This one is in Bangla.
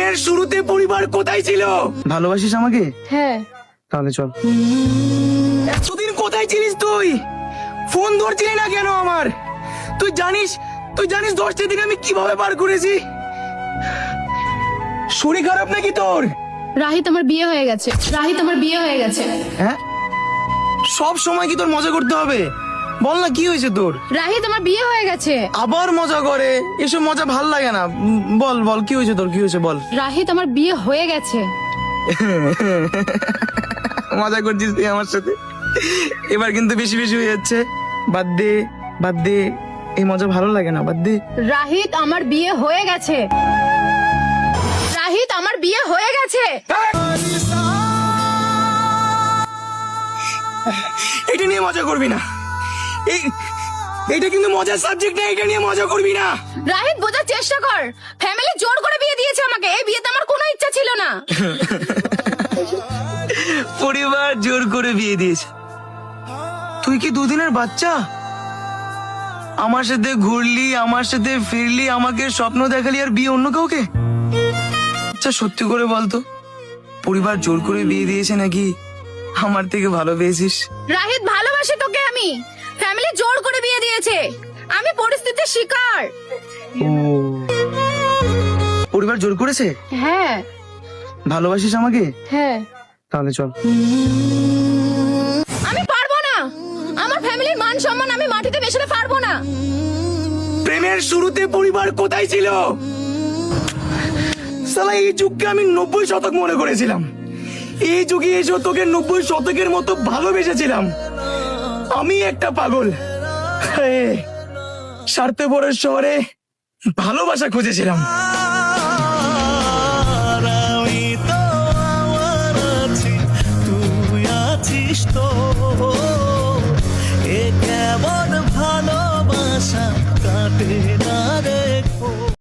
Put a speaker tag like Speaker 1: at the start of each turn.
Speaker 1: প্রেমের শুরুতে পরিবার কোথায় ছিল? ভালোবাসিস আমাকে?
Speaker 2: হ্যাঁ।
Speaker 1: তাহলে চল। এতদিন কোথায় ছিলিস তুই? ফোন ধরছিলি না কেন আমার? তুই জানিস 10টা দিন আমি কিভাবে পার করেছি? শরীর খারাপ নাকি তোর?
Speaker 2: রাহিত আমার বিয়ে হয়ে গেছে।
Speaker 1: হ্যাঁ, সব সময় কি তোর মজা করতে হবে? বল না কি হয়েছে তোর?
Speaker 2: রাহিত আমার বিয়ে হয়ে গেছে।
Speaker 1: আবার মজা করে? এসব মজা ভাল লাগে না। বল কি হয়েছে তোর, কি হয়েছে বল।
Speaker 2: রাহিত আমার বিয়ে হয়ে গেছে।
Speaker 1: মজা করছিস তুই আমার সাথে? এবার কিন্তু বেশি বেশি হয়ে যাচ্ছে। বাদ দে, এই মজা ভালো লাগে না, বাদ দে।
Speaker 2: রাহিত আমার বিয়ে হয়ে গেছে।
Speaker 1: এটা নিয়ে মজা করবি না। এইটা কিন্তু মজার সাবজেক্ট না, এটা নিয়ে মজা করবি না।
Speaker 2: রাহিত বোঝার চেষ্টা কর, ফ্যামিলি জোর করে বিয়ে দিয়েছে আমাকে। এই বিয়েতে আমার কোনো ইচ্ছা ছিল না।
Speaker 1: পরিবার জোর করে বিয়ে দিয়েছে। তুই কি দুদিনের বাচ্চা? আমার সাথে ঘুরলি, আমার সাথে ফিরলি, আমাকে স্বপ্ন দেখালি, আর বিয়ে অন্য কাউকে? আচ্ছা সত্যি করে বলতো, পরিবার জোর করে বিয়ে দিয়েছে নাকি আমার থেকে ভালো পেয়েছিস?
Speaker 2: রাহিত ভালোবাসি তোকে আমি, ফ্যামিলি জোর করে বিয়ে দিয়েছে, আমি পরিস্থিতির শিকার।
Speaker 1: ও, পরিবার জোর করেছে?
Speaker 2: হ্যাঁ।
Speaker 1: ভালোবাসিস আমাকে?
Speaker 2: হ্যাঁ।
Speaker 1: তাহলে চল।
Speaker 2: আমি পারবো না, আমার ফ্যামিলির মান সম্মান আমি মাটিতে মেশাতে পারবো না।
Speaker 1: প্রেমের শুরুতে পরিবার কোথায় ছিল? শালা এই যুগকে আমি 90 শতক মনে করেছিলাম। এই যুগে এসে তোকে 90 শতকের মতো ভালোবেসেছিলাম। আমি একটা পাগল, স্বার্থপরের শহরে ভালোবাসা খুঁজেছিলাম।
Speaker 3: আমি তো আমার আছি, তুই আছিস তো। এ কেমন ভালোবাসা কাটে না রে।